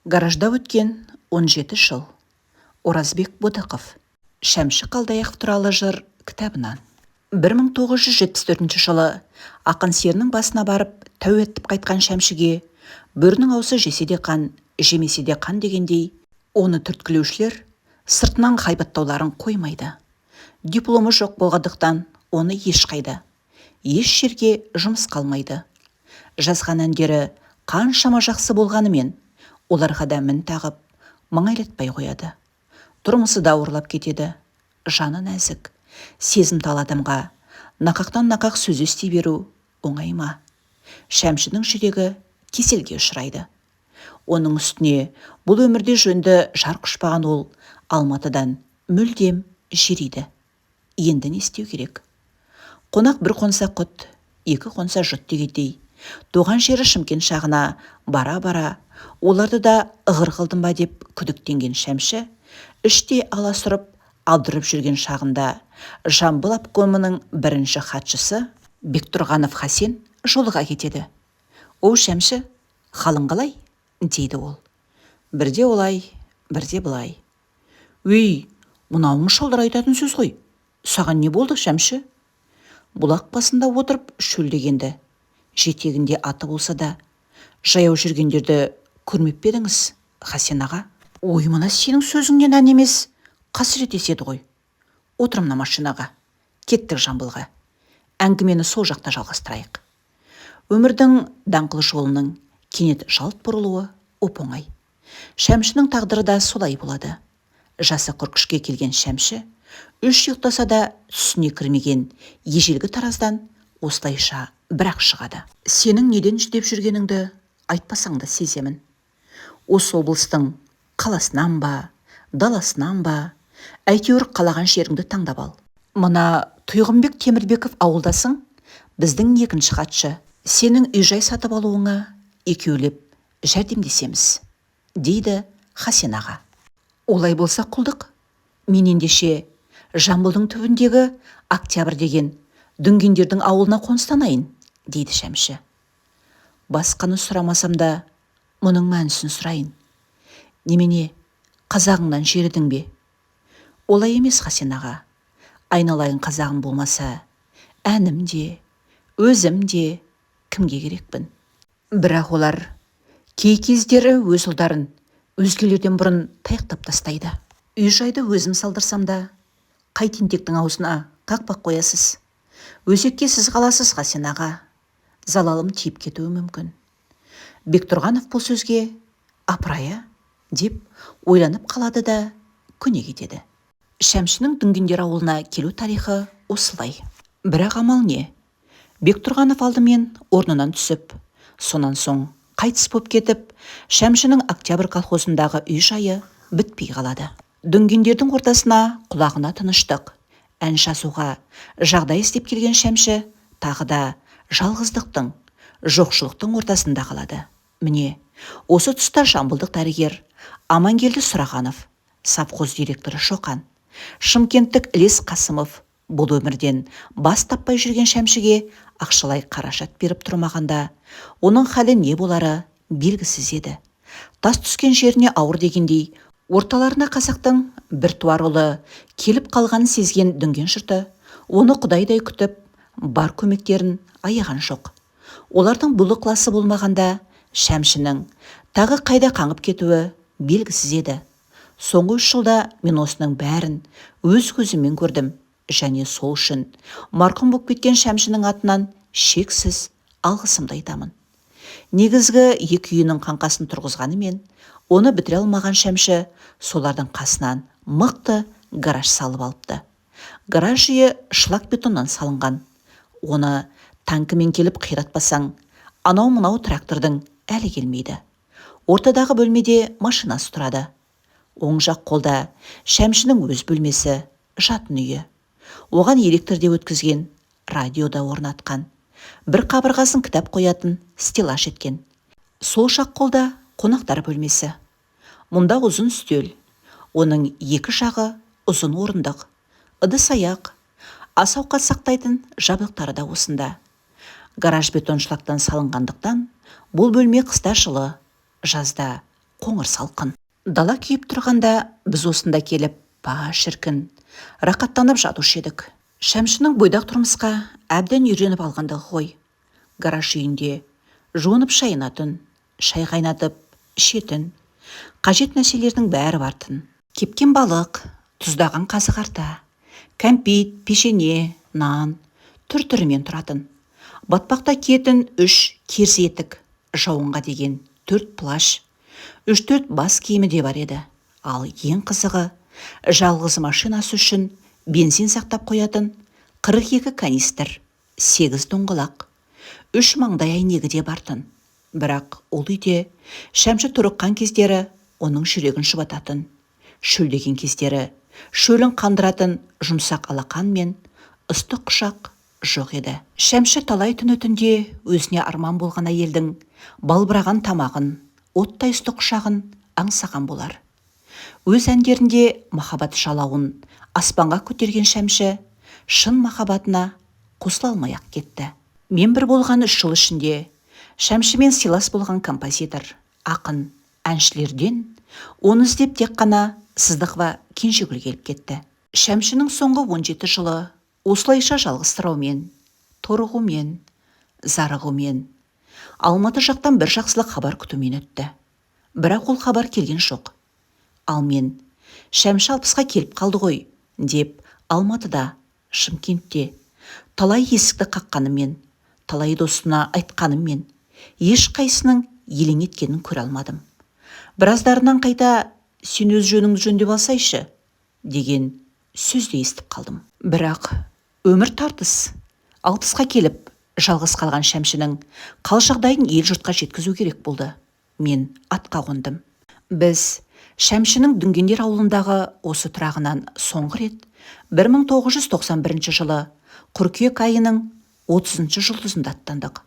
Гаражда өткен 17 жыл. Оразбек Ботақов. Шәмші Қалдаяқов туралы жыр кітабынан. 1974 жылы ақын серінің басына барып тәу етіп қайтқан Шәмшіге бөрінің аусы жесе де қан, жемесе де қан дегендей, оны түрткілеушілер сыртынан хайбаттауларын қоймайды. Дипломы жоқ болғандықтан оны ешқайда, еш жерге жұмыс қалмайды. Жазған әндері қаншама жақсы болғанымен, оларға да мін тағып, маңайлатпай қояды. Тұрмысы да ауырлап кетеді. Жаны нәзік, сезімтал адамға нақақтан нақақ сөз ести беру оңай ма? Шәмшінің жүрегі кеселге ұшырайды. Оның үстіне бұл өмірде жөнді жар құшпаған ол Алматыдан мүлдем жериді. Енді не істеу керек? Қонақ бір қонса құт, екі қонса жұт дегендей, туған жері Шымкент шағына бара-бара оларды да ығыр қылдым ба деп күдіктенген Шәмші, іште аласұрып алдырып жүрген шағында Жамбыл обкомының бірінші хатшысы Бектұрғанов Хасен жолыға кетеді. «Оу Шәмші, халың қалай?» дейді ол. Бірде олай, бірде былай. «Өй, мынауың шалдар айтатын сөз ғой. Саған не болды Шәмші?» Бұлақ басында отырып шөлдегенді, жетегінде аты болса да, жаяу жүргендерді көрмеп пе едіңіз, Хасен аға? «Ой, мына сенің сөзіңнен ән емес, қасірет еседі ғой. Отыр мына машинаға, кеттік Жамбылға. Әңгімені сол жақта жалғастырайық». Өмірдің даңғыл жолының кенет жалт бұрылуы оп-оңай. Шәмшінің тағдыры да солай болады. Жасы 43-ке келген Шәмші, үш ұйықтаса да түсіне кірмеген ежелгі тараздан осылайша бірақ шығады. «Сенің неден жүдеп жүргеніңді айтпасаң да сеземін. Осы облыстың қаласынан ба, даласынан ба, әйтеуір қалаған жеріңді таңдап ал. Мына Тұйғынбек Темірбеков ауылдасың, біздің екінші хатшы. Сенің үй-жай сатып алуыңа екеулеп жәрдемдесеміз», дейді Хасен аға. «Олай болса құлдық, мен ендеше Жамбылдың түбіндегі Октябрь деген дүнгендердің ауылына қоныстанайын», дейді Шәмші. «Басқаны сұрамасам да, мұның мәнісін сұрайын. Немене, қазағыңнан жерідің бе?» «Олай емес Хасен аға. Айналайын қазағым болмаса, әнім де, өзім де кімге керекпін?» Бірақ олар кей кездері өз ұлдарын өзгелерден бұрын таяқтап тастайды. «Үй-жайды өзім салдырсам да, қай тентектің аузына қақпақ қоясыз? Өзекке сіз қаласыз Хасен аға. Залалым тиіп кетуі мүмкін». Бектұрғанов бұл сөзге «Апырая» деп ойланып қалады да көне кетеді. Шәмшінің дүнгендер ауылына келу тарихы осылай. Бірақ амал не? Бектұрғанов алдымен орнынан түсіп, сонан соң қайтыс боп кетіп, Шәмшінің Октябрь колхозындағы үй-жайы бітпей қалады. Дүнгендердің ортасына құлағына тыныштық, ән жазуға жағдай іздеп келген Шәмші тағы да жалғыздықтың, жоқшылықтың ортасында қалады. Міне, осы тұста жамбылдық дәрігер Амангелді Сұрағанов, совхоз директоры Шоқан, шымкенттік Ілес Қасымов бұл өмірден бас таппай жүрген Шәмшіге ақшалай қаражат беріп тұрмағанда, оның халі не болары белгісіз еді. Тас түскен жеріне ауыр дегендей, орталарына қазақтың бір туар ұлы келіп қалғанын сезген дүнген жұрты оны құдайдай күтіп, бар көмектерін аяған жоқ. Олардың бұл ықыласы болмағанда, Шәмшінің тағы қайда қаңып кетуі белгісіз еді. Соңғы 3 жылда мен осының бәрін өз көзіммен көрдім, және сол үшін марқұм болып кеткен Шәмшінің атынан шексіз алғысымды айтамын. Негізгі екі үйінің қаңқасын тұрғызғанымен, оны бітіре алмаған Шәмші солардың қасынан мықты гараж салып алыпты. Гараж үйі шлак бетоннан салынған. Оны танкімен келіп қиратпасаң, анау-мынау трактордың әлі келмейді. Ортадағы бөлмеде машинасы тұрады. Оң жақ қолда Шәмшінің өз бөлмесі, жатын үйі. Оған электрде өткізген, радиода орнатқан. Бір қабырғасын кітап қоятын стеллаж еткен. Сол жақ қолда қонақтар бөлмесі. Мұнда ұзын үстел. Оның екі жағы ұзын орындық. Ыдыс-аяқ, ас-ауқат сақтайтын жабдықтары да осында. Гараж бетон шлактан салынғандықтан, бұл бөлме қыста жылы, жазда қоңыр салқын. Дала күйіп тұрғанда біз осында келіп, ба шіркін, рақаттанып жатушы едік. Шәмшінің бойдақ тұрмысқа әбден үйреніп алғандығы ғой. Гараж үйінде жуынып шайынатын, шай қайнатып ішетін, қажет нәрселердің бәрі бартын. Кепкен балық, тұздаған қазы қарта, кәмпит, пешене, нан, түр-түрімен тұратын. Батпақта киетін 3 керзі етік, жауынға деген 4 плащ, 3-4 бас киімі де бар еді. Ал ең қызығы, жалғыз машинасы үшін бензин сақтап қоятын 42 канистр, 8 доңғылақ, 3 маңдай әйнегі де бартын. Бірақ ол үйде Шәмші тұрыққан кездері оның жүрегін жұбататын, шөлдеген кездері шөлін қандыратын жұмсақ алақан мен ыстық құшақ жоқ еді. Шәмші талай түн өтінде өзіне арман болған әйелдің балбыраған тамағын, оттай ыстық құшағын аңсаған болар. Өз әндерінде махаббат жалауын аспанға көтерген Шәмші шын махаббатына қосыла алмай-ақ кетті. Мен бір болған 3 жыл ішінде Шәмшімен сыйлас болған композитор, ақын, әншілерден оны іздеп тек қана Сыздықова Кенжегүл келіп кетті. Шәмшінің соңғы 17 жылы осылайша жалғызсыраумен, торығумен, зарығумен, Алматы жақтан бір жақсылық хабар күтумен өтті. Бірақ ол хабар келген жоқ. Ал мен, Шәмші 60-қа келіп қалды ғой, деп Алматыда, Шымкентте талай есікті қаққаныммен, талай досына айтқаныммен, ешқайсының елең еткенін көре алмадым. Біраздарынан қайта сен өз жөніңді жөндеп алсайшы деген сөзді естіп қалдым. Бірақ өмір тартыс. 60-қа келіп жалғыз қалған Шәмшінің қал жағдайын ел жұртқа жеткізу керек болды. Мен атқа қондым. Біз Шәмшінің Дүнгендер ауылындағы осы тұрағынан соңғы рет 1991 жылы қыркүйек айының 30 жұлдызында аттандық.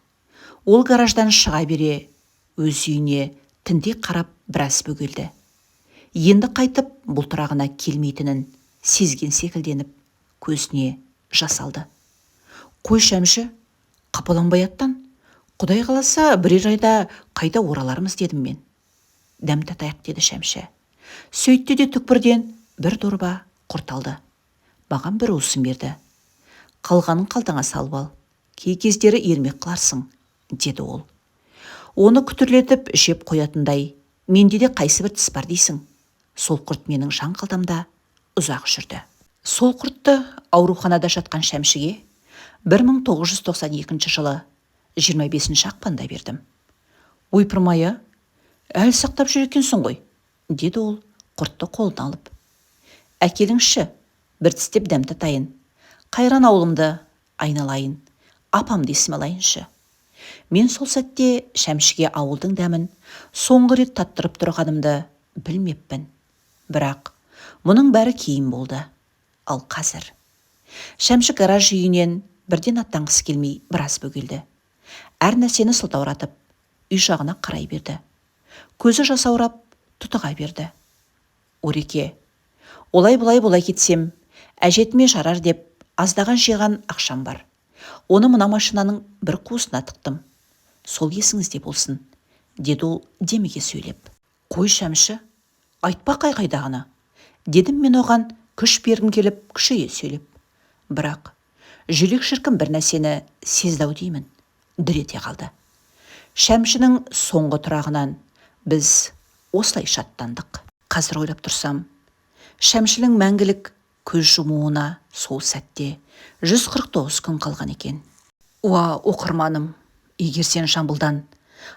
Ол гараждан шыға бере өз үйіне тінтек қарап біраз бөгелді. Енді қайтып бұл тұрағына келмейтінін сезген секілденіп, көзіне жас алды. Қой Шәмші, қапаланбай аттан, Құдай қаласа бірер айда қайта оралармыз дедім мен. Дәм татайық деді Шәмші. Сөйтті де түкпірден бір дорба құрт алды. Маған бір усын берді. Қалғанын қалтаңа салып ал, кей кездері ермек қыларсың, деді ол. Оны күтірлетіп жеп қоятындай, менде де қайсы бір тіс бар дейсің. Сол құрт менің жан қалтамда ұзақ жүрді. Сол құртты ауруханада жатқан Шәмшіге 1992 жылы 25 ақпанда бердім. Ойпырмайы, әлі сақтап жүр екенсің ғой, деді ол құртты қолына алып. Әкеліңші, бір тістеп дәм татайын, қайран ауылымды айналайын, апамды есім алайыншы. Мен сол сәтте Шәмшіге ауылдың дәмін соңғы рет таттырып тұрғанымды білмеппін. Бірақ мұның бәрі кейін болды. Ал қазір Шәмші гараж үйінен бірден аттанғысы келмей біраз бөгелді. Әр нәрсені сылтауратып, үй жағына қарай берді. Көзі жасаурап, тұтыға берді. Ореке, олай кетсем, әжетіме жарар деп аздаған жиған ақшам бар. Оны мына машинаның бір қуысына тықтым. Сол есіңізде болсын, деді ол демеге сөйлеп. Қой Шәмші, айтпа қайдағыны, дедім мен оған күш бергім келіп, күшейе сөйлеп. Бірақ жүрек шіркін бір нәрсені сезді-ау деймін, дүрете қалды. Шәмшінің соңғы тұрағынан біз осылай шаттандық. Қазір ойлап тұрсам, Шәмшінің мәңгілік көз жұмуына сол сәтте 149 күн қалған екен. Уа, оқырманым, егер сен Жамбылдан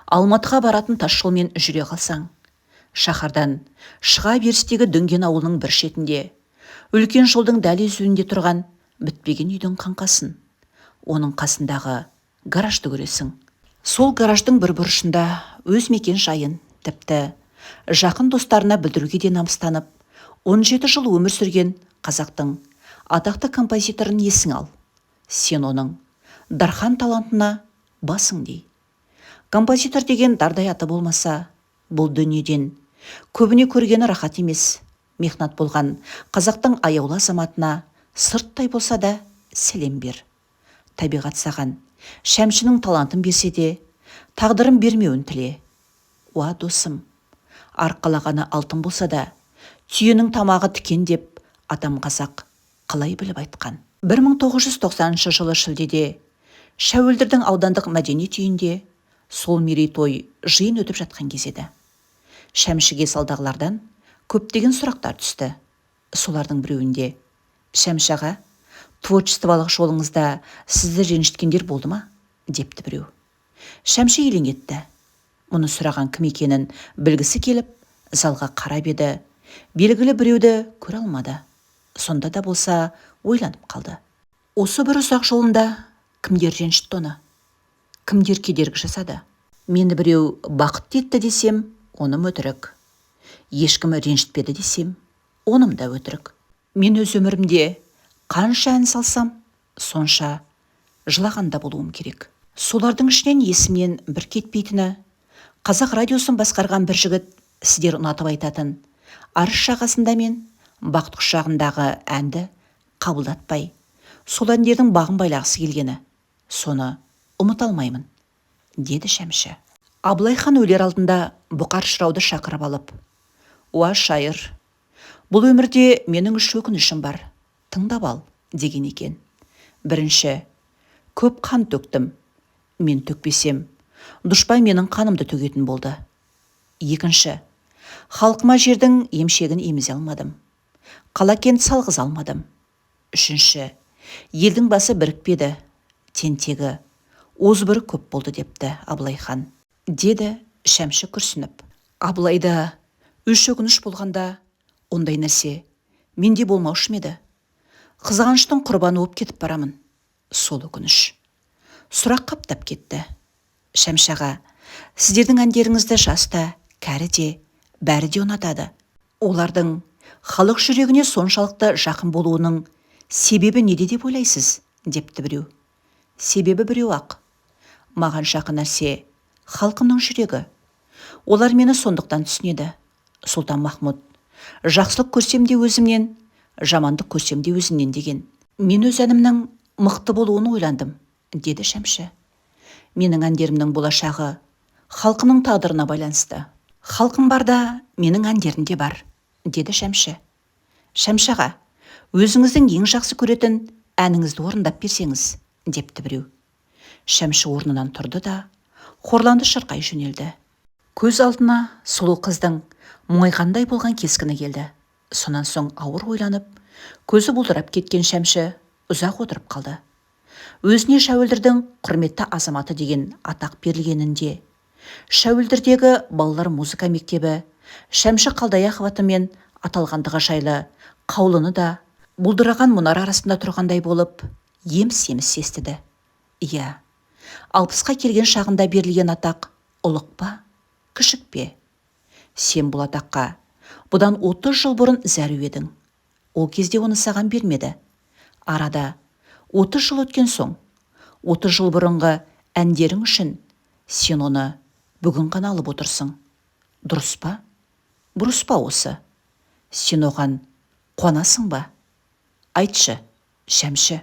Алматыға баратын тас жолмен жүре қалсаң, шаһардан шыға берістегі Дүнген ауылының бір шетінде, үлкен жолдың дәл өзінде тұрған бітпеген үйдің қаңқасын, оның қасындағы гаражды көресің. Сол гараждың бір бұрышында өз мекен жайын, тіпті жақын достарына білдіруге де намыстанып, 17 жыл өмір сүрген қазақтың атақты композиторын есің ал. Сен оның дархан талантына басың дей. Композитор деген дардай аты болмаса, бұл дүниеден көбіне көргені рахат емес, мехнат болған қазақтың аяулы азаматына сырттай болса да сәлем бер. Табиғат саған Шәмшінің талантын берсе де, тағдырын бермеуін тіле. Уа досым, арқалағаны алтын болса да, түйенің тамағы тікен деп атам қазақ қалай біліп айтқан. 1990 жылы шілдеде Шәуілдірдің аудандық мәдениет үйінде сол мерейтой жиын өтіп жатқан кез еді. Шәмшіге салдағылардан көптеген сұрақтар түсті. Солардың біреуінде: «Шәмші аға, творчестволық жолыңызда сізді ренжіткендер болды ма?» депті біреу. Шәмші елең етті. Мұны сұраған кім екенін білгісі келіп, залға қарап еді. Белгілі біреуді көре алмады. Сонда да болса ойланып қалды. Осы бір ұзақ жолында кімдер ренжітті оны? Кімдер кедергі жасады? Мені біреу бақытты етті десем, оным өтірік. Ешкім ренжітпеді десем, оным да өтірік. Мен өз өмірімде қанша ән салсам, сонша жылағанда болуым керек. Солардың ішінен есімнен бір кетпейтіні, Қазақ радиосын басқарған бір жігіт сіздер ұнатып айтатын «Арыс жағасында» мен «Бақыт құшағындағы» әнді қабылдатпай, сол әндердің бағын байлағысы келгені. Соны ұмыта алмаймын, деді Шәмші. Абылай хан өлер алдында Бұқар Жырауды шақырып алып: «Уа шайыр, бұл өмірде менің үш өкінішім бар, тыңдап ал», деген екен. Бірінші: «Көп қан төктім, мен төкпесем, дұшпан менің қанымды төгетін болды». Екінші: «Халқыма жердің емшегін емізе алмадым, қала кент салғыза алмадым». Үшінші: «Елдің басы бірікпеді, тентегі озбыры көп болды», депті Абылай хан. Деді Шәмші күрсініп. Абылайда үш өкініш болғанда, ондай нәрсе менде болмаушы ма еді? Қызғаныштың құрбаны болып кетіп барамын. Сол өкініш. Сұрақ қаптап кетті. «Шәмші аға, сіздердің әндеріңізді жаста, кәрі де, бәрі де ұнатады. Олардың халық жүрегіне соншалықты жақын болуының себебі неде деп ойлайсыз?» депті біреу. Себебі біреу ақ. Маған жақын нәрсе халқымның жүрегі. Олар мені сондықтан түсінеді. Сұлтан Махмұд: «Жақсылық көрсем де өзімнен, жамандық көрсем де өзімнен» деген. Мен өз әнімнің мықты болуын ойландым, деді Шәмші. Менің әндерімнің болашағы халқының тағдырына байланысты. Халқым барда менің әндерім де бар, деді Шәмші. «Шәмші аға, өзіңіздің ең жақсы көретін әніңізді орындап берсеңіз», депті біреу. Шәмші орнынан тұрды да хорланды шырқай жөнелді. Көз алдына сұлу қыздың мұңайғандай болған кескіні келді. Сонан соң ауыр ойланып, көзі бұлдырап кеткен Шәмші ұзақ отырып қалды. Өзіне Шәуілдірдің құрметті азаматы деген атақ берілгенінде, Шәуілдірдегі балалар музыка мектебі Шәмші Қалдаяқов атымен аталғандығы жайлы қаулыны да бұлдыраған мұнар арасында тұрғандай болып, еміс-еміс естіді. Иә, 60-қа келген шағында берілген атақ ұлық па, кішік пе? Сен бұл атаққа бұдан 30 жыл бұрын зәру едің. Ол кезде оны саған бермеді. Арада 30 жыл өткен соң, 30 жыл бұрынғы әндерің үшін сен оны бүгін ғана алып отырсың. Дұрыс па? Бұрыс па осы? Сен оған қуанасың ба? Айтшы, Шәмші.